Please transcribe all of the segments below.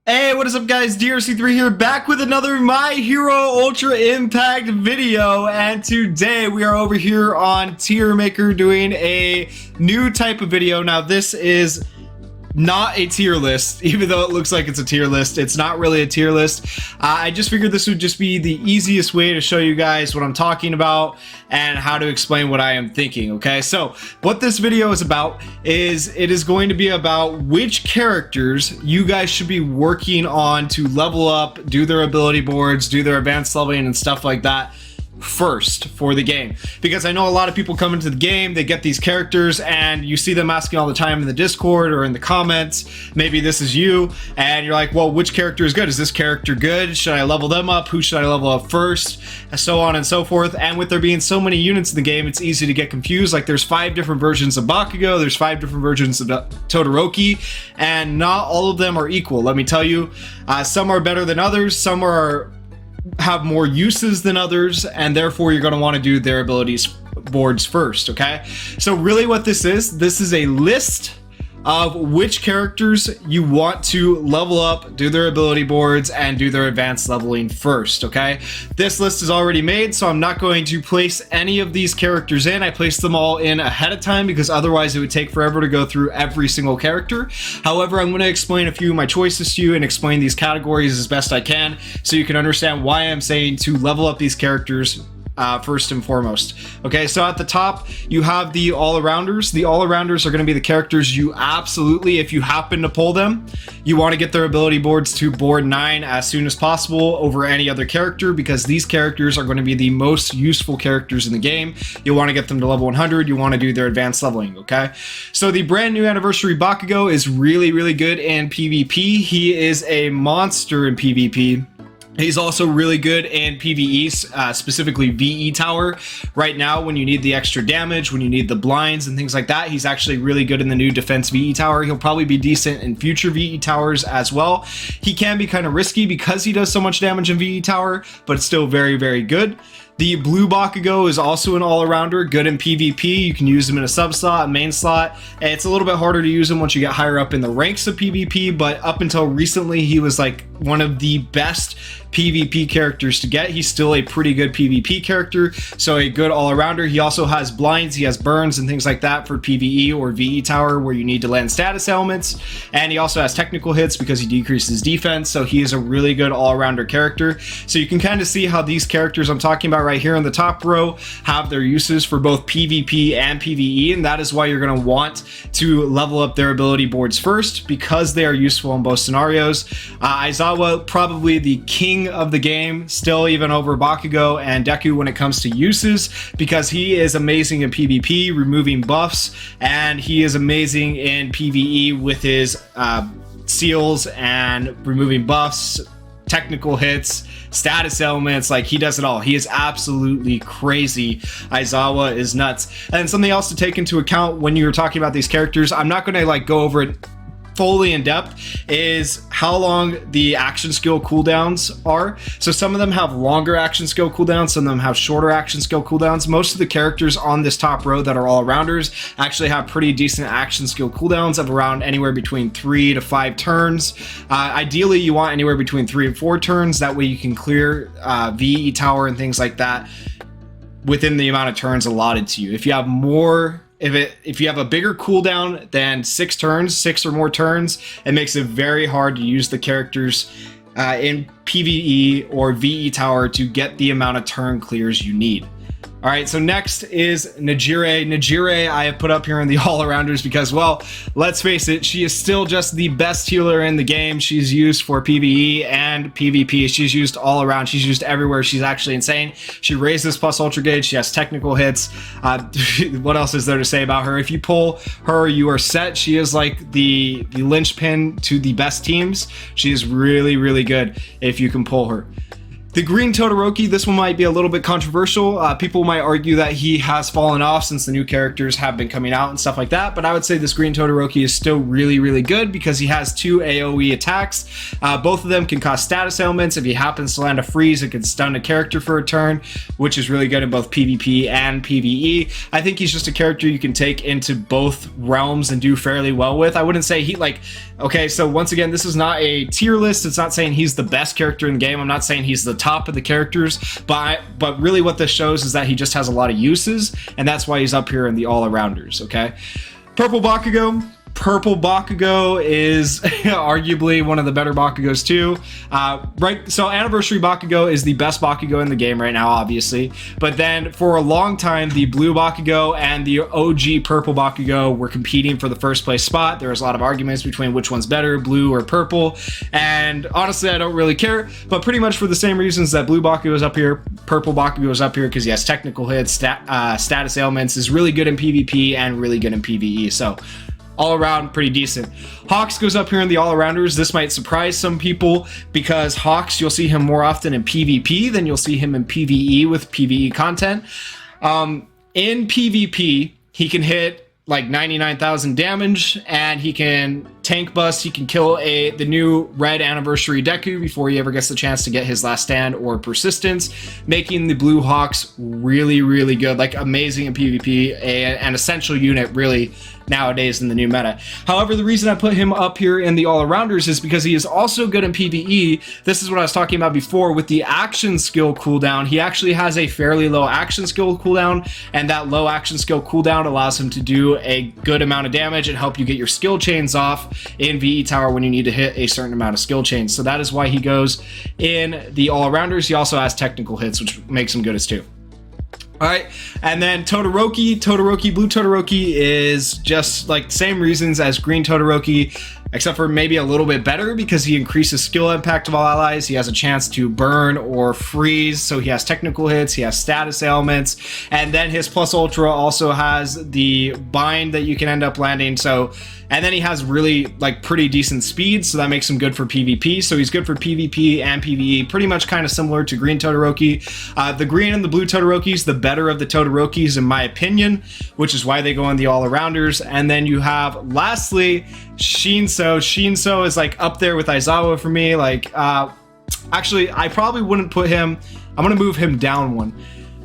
Hey, what is up guys, DRC3 here, back with another My Hero Ultra Impact video, and today we are over here on Tier Maker doing a new type of video. Now this is not a tier list, even though it looks like it's a tier list. It's not really a tier list. I just figured this would just be the easiest way to show you guys what I'm talking about and how to explain what I am thinking. Okay, so what this video is about is it is going to be about which characters you guys should be working on to level up, do their ability boards, do their advanced leveling and stuff like that first for the game, because I know a lot of people come into the game, they get these characters and you see them asking all the time in the Discord or in the comments, maybe this is you, and you're like, well, which character is good? Is this character good? Should I level them up? Who should I level up first? So on and so forth. And with there being so many units in the game, it's easy to get confused. Like there's 5 different versions of Bakugo, there's 5 different versions of Todoroki, and not all of them are equal. Let me tell you, some are better than others, some have more uses than others, and therefore you're going to want to do their abilities boards first. Okay, so really what this is a list of which characters you want to level up, do their ability boards, and do their advanced leveling first. Okay, this list is already made, so I'm not going to place any of these characters in. I placed them all in ahead of time because otherwise it would take forever to go through every single character. However, I'm going to explain a few of my choices to you and explain these categories as best I can so you can understand why I'm saying to level up these characters first and foremost. Okay, so at the top you have the all-arounders. The all-arounders are going to be the characters you absolutely, if you happen to pull them, you want to get their ability boards to board 9 as soon as possible over any other character, because these characters are going to be the most useful characters in the game. You'll want to get them to level 100. You want to do their advanced leveling. Okay, so the brand new anniversary Bakugo is really good in PvP. He is a monster in PvP. He's also really good in PvE, specifically VE Tower. Right now, when you need the extra damage, when you need the blinds and things like that, he's actually really good in the new Defense VE Tower. He'll probably be decent in future VE Towers as well. He can be kind of risky because he does so much damage in VE Tower, but it's still very good. The blue Bakugo is also an all-arounder, good in PvP. You can use him in a sub slot, a main slot. It's a little bit harder to use him once you get higher up in the ranks of PvP, but up until recently, he was like one of the best PvP characters to get. He's still a pretty good PvP character, so a good all-arounder. He also has blinds, he has burns and things like that for PvE or VE Tower where you need to land status elements, and he also has technical hits because he decreases defense, so he is a really good all-arounder character. So you can kind of see how these characters I'm talking about right here in the top row have their uses for both PvP and PvE, and that is why you're going to want to level up their ability boards first, because they are useful in both scenarios. Aizawa, probably the king of the game, still even over Bakugo and Deku when it comes to uses, because he is amazing in PvP, removing buffs, and he is amazing in PvE with his seals and removing buffs, technical hits, status elements. Like, he does it all. He is absolutely crazy. Aizawa is nuts. And something else to take into account when you're talking about these characters, I'm not going to like go over it fully in depth, is how long the action skill cooldowns are. So some of them have longer action skill cooldowns, some of them have shorter action skill cooldowns. Most of the characters on this top row that are all-arounders actually have pretty decent action skill cooldowns of around anywhere between 3 to 5 turns. Ideally you want anywhere between 3 and 4 turns, that way you can clear VE Tower and things like that within the amount of turns allotted to you. If you have more, if you have a bigger cooldown than 6 turns, 6 or more turns, it makes it very hard to use the characters in PvE or VE Tower to get the amount of turn clears you need. All right, so next is Nejire. Nejire I have put up here in the all-arounders because, well, let's face it, she is still just the best healer in the game. She's used for PvE and PvP. She's used all around. She's used everywhere. She's actually insane. She raises plus ultra gauge. She has technical hits. What else is there to say about her? If you pull her, you are set. She is like the linchpin to the best teams. She is really good if you can pull her. The green Todoroki, this one might be a little bit controversial. People might argue that he has fallen off since the new characters have been coming out and stuff like that, but I would say this green Todoroki is still really good because he has 2 AoE attacks. Both of them can cost status elements. If he happens to land a freeze, it can stun a character for a turn, which is really good in both PvP and PvE. I think he's just a character you can take into both realms and do fairly well with. I wouldn't say he, like, Okay, so once again, this is not a tier list. It's not saying he's the best character in the game. I'm not saying he's the top of the characters, but really what this shows is that he just has a lot of uses, and that's why he's up here in the all-arounders, okay? Purple Bakugo. Purple Bakugo is arguably one of the better Bakugos too. Right, so Anniversary Bakugo is the best Bakugo in the game right now, obviously. But then for a long time, the Blue Bakugo and the OG Purple Bakugo were competing for the first place spot. There was a lot of arguments between which one's better, blue or purple. And honestly, I don't really care. But pretty much for the same reasons that Blue Bakugo is up here, Purple Bakugo is up here because he has technical hits, status ailments, is really good in PvP and really good in PvE. So all around pretty decent. Hawks goes up here in the all-arounders. This might surprise some people because Hawks, you'll see him more often in PvP than you'll see him in PvE with PvE content. In PvP, he can hit like 99,000 damage, and he can tank bust. He can kill the new red Anniversary Deku before he ever gets the chance to get his last stand or persistence, making the Blue Hawks really, really good, like amazing in PvP, an essential unit really nowadays in the new meta. However, the reason I put him up here in the all-arounders is because he is also good in PvE. This is what I was talking about before with the action skill cooldown. He actually has a fairly low action skill cooldown, and that low action skill cooldown allows him to do a good amount of damage and help you get your skill chains off in VE Tower when you need to hit a certain amount of skill chains. So that is why he goes in the all-arounders. He also has technical hits, which makes him good as too. All right, and then Todoroki, Blue Todoroki is just like the same reasons as Green Todoroki, except for maybe a little bit better because he increases skill impact of all allies. He has a chance to burn or freeze, so he has technical hits, he has status ailments, and then his Plus Ultra also has the bind that you can end up landing. So, and then he has really like pretty decent speed, so that makes him good for PvP. So he's good for PvP and PvE, pretty much kind of similar to Green Todoroki. The Green and the Blue Todorokis, the better of the Todorokis in my opinion, which is why they go in the all-arounders. And then you have, lastly, Shinso. Shinso is like up there with Aizawa for me. Like, actually, I probably wouldn't put him, I'm gonna move him down one.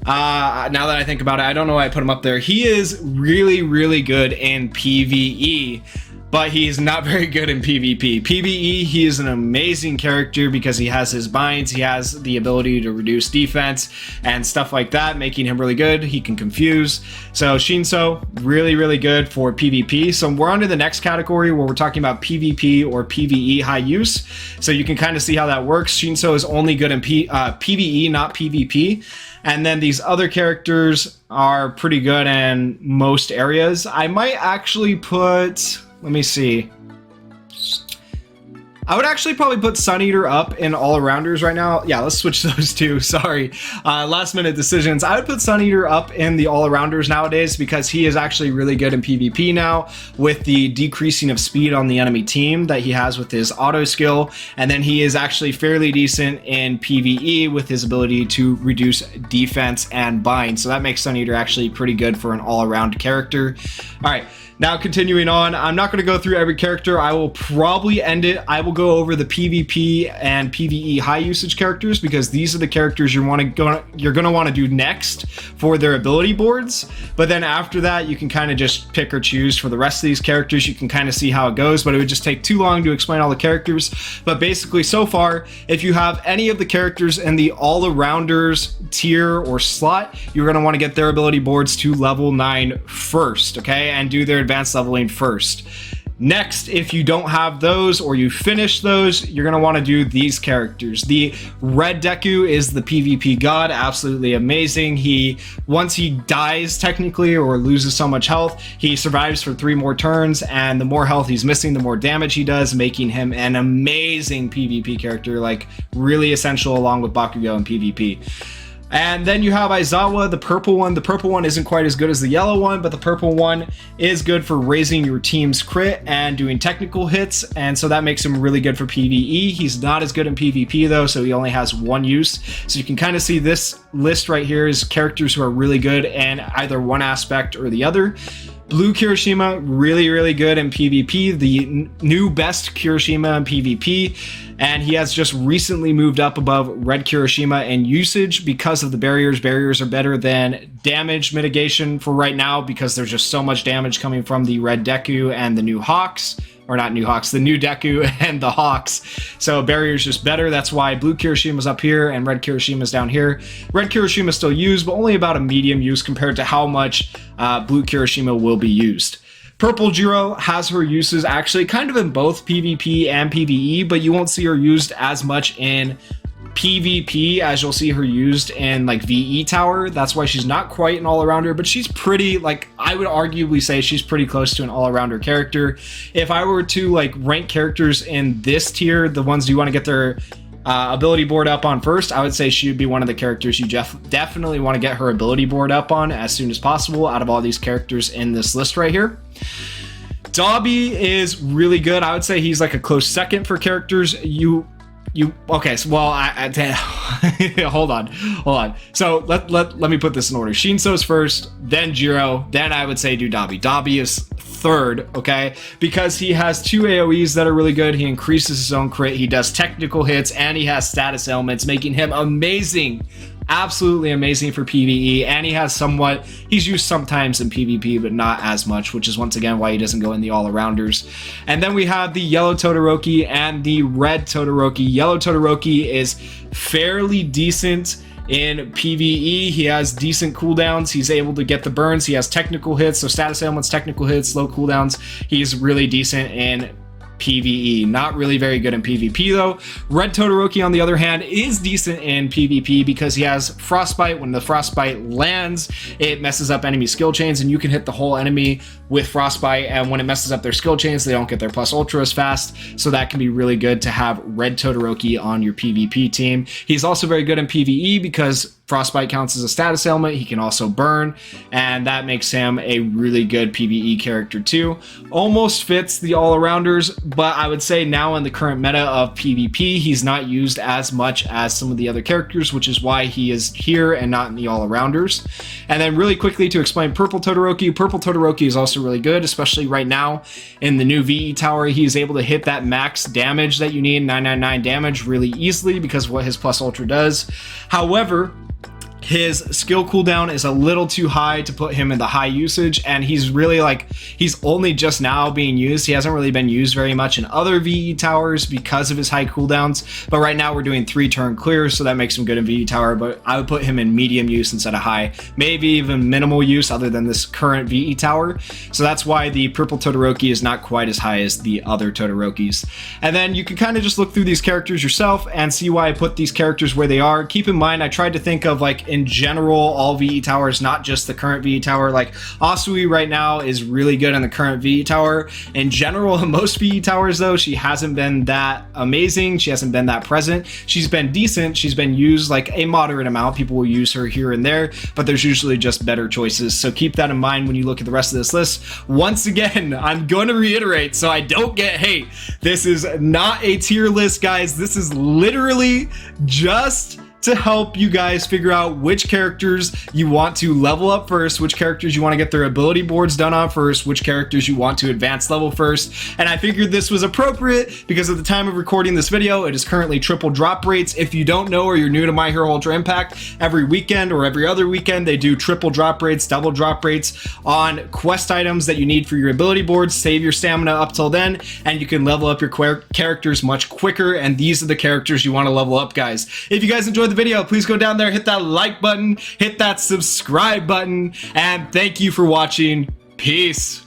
Now that I think about it, I don't know why I put him up there. He is really, really good in PvE, but he's not very good in PvP. PvE, he is an amazing character because he has his binds, he has the ability to reduce defense and stuff like that, making him really good. He can confuse. So Shinso, really, really good for PvP. So we're on to the next category where we're talking about PvP or PvE high use. So you can kind of see how that works. Shinso is only good in PvE, not PvP. And then these other characters are pretty good in most areas. I might actually put, let me see. I would actually probably put Sun Eater up in all-arounders right now. Yeah, let's switch those two. Sorry. Last-minute decisions. I would put Sun Eater up in the all-arounders nowadays because he is actually really good in PvP now with the decreasing of speed on the enemy team that he has with his auto skill. And then he is actually fairly decent in PvE with his ability to reduce defense and bind. So that makes Sun Eater actually pretty good for an all-around character. All right. Now continuing on, I'm not going to go through every character. I will probably end it. I will go over the PvP and PvE high usage characters because these are the characters you're going to want to do next for their ability boards. But then after that, you can kind of just pick or choose for the rest of these characters. You can kind of see how it goes, but it would just take too long to explain all the characters. But basically, so far, if you have any of the characters in the all-arounders tier or slot, you're going to want to get their ability boards to level 9 first, okay? And do their advanced leveling first. Next, if you don't have those or you finish those, you're going to want to do these characters. The Red Deku is the PvP god, absolutely amazing. Once he dies technically or loses so much health, he survives for 3 more turns, and the more health he's missing, the more damage he does, making him an amazing PvP character, like really essential along with Bakugo in PvP. And then you have Aizawa, the purple one. The purple one isn't quite as good as the yellow one, but the purple one is good for raising your team's crit and doing technical hits, and so that makes him really good for PvE. He's not as good in PvP though, so he only has 1 use. So you can kind of see this list right here is characters who are really good in either one aspect or the other. Blue Kirishima, really, really good in PvP, the new best Kirishima in PvP, and he has just recently moved up above Red Kirishima in usage because of the barriers. Barriers are better than damage mitigation for right now because there's just so much damage coming from the Red Deku and the new Hawks. or not new Hawks, the new Deku and the Hawks. So barrier's just better. That's why blue Kirishima's up here and red Kirishima's down here. Red Kirishima is still used, but only about a medium use compared to how much blue Kirishima will be used. Purple Jiro has her uses actually kind of in both PvP and PvE, but you won't see her used as much in PvP as you'll see her used in like VE Tower. That's why she's not quite an all-arounder, but she's pretty, like, I would arguably say she's pretty close to an all-arounder character. If I were to like rank characters in this tier, the ones you want to get their ability board up on first, I would say she would be one of the characters you definitely want to get her ability board up on as soon as possible out of all these characters in this list right here. Dabi is really good. I would say he's like a close second for characters okay, so well, hold on. So let me put this in order. Shinso's first, then Jiro, then I would say do Dabi. Dabi is third, okay, because he has 2 AoEs that are really good. He increases his own crit, he does technical hits, and he has status elements, making him amazing. Absolutely amazing for PvE, and he's used sometimes in PvP, but not as much, which is once again why he doesn't go in the all-arounders. And then we have the yellow Todoroki and the red Todoroki. Yellow Todoroki is fairly decent in PvE. He has decent cooldowns. He's able to get the burns. He has technical hits, so status elements, technical hits, low cooldowns. He's really decent in PvE. Not really very good in PvP though. Red Todoroki on the other hand is decent in PvP because he has Frostbite. When the Frostbite lands, it messes up enemy skill chains, and you can hit the whole enemy with Frostbite, and when it messes up their skill chains, they don't get their plus ultra as fast, so that can be really good to have Red Todoroki on your PvP team. He's also very good in PvE because Frostbite counts as a status ailment. He can also burn, and that makes him a really good PvE character too. Almost fits the all-arounders, but I would say now in the current meta of PvP, he's not used as much as some of the other characters, which is why he is here and not in the all-arounders. And then really quickly to explain Purple Todoroki. Purple Todoroki is also really good, especially right now in the new VE Tower. He is able to hit that max damage that you need, 999 damage, really easily because of what his plus ultra does. However, his skill cooldown is a little too high to put him in the high usage, and he's really like, he's only just now being used. He hasn't really been used very much in other VE towers because of his high cooldowns, but right now we're doing 3-turn clears, so that makes him good in VE tower, but I would put him in medium use instead of high, maybe even minimal use other than this current VE tower. So that's why the Purple Todoroki is not quite as high as the other Todorokis. And then you can kind of just look through these characters yourself and see why I put these characters where they are. Keep in mind, I tried to think of like in general all VE towers, not just the current VE tower. Like Asui right now is really good in the current VE tower. In general, in most VE towers though, she hasn't been that amazing. She hasn't been that present. She's been decent. She's been used like a moderate amount. People will use her here and there, but there's usually just better choices. So keep that in mind when you look at the rest of this list. Once again, I'm going to reiterate so I don't get hate. This is not a tier list, guys. This is literally just to help you guys figure out which characters you want to level up first, which characters you want to get their ability boards done on first, which characters you want to advance level first. And I figured this was appropriate because at the time of recording this video, it is currently triple drop rates. If you don't know or you're new to My Hero Ultra Impact, every weekend or every other weekend, they do triple drop rates, double drop rates on quest items that you need for your ability boards. Save your stamina up till then, and you can level up your characters much quicker. And these are the characters you want to level up, guys. If you guys enjoyed the video, please go down there, hit that like button, hit that subscribe button, and thank you for watching. Peace.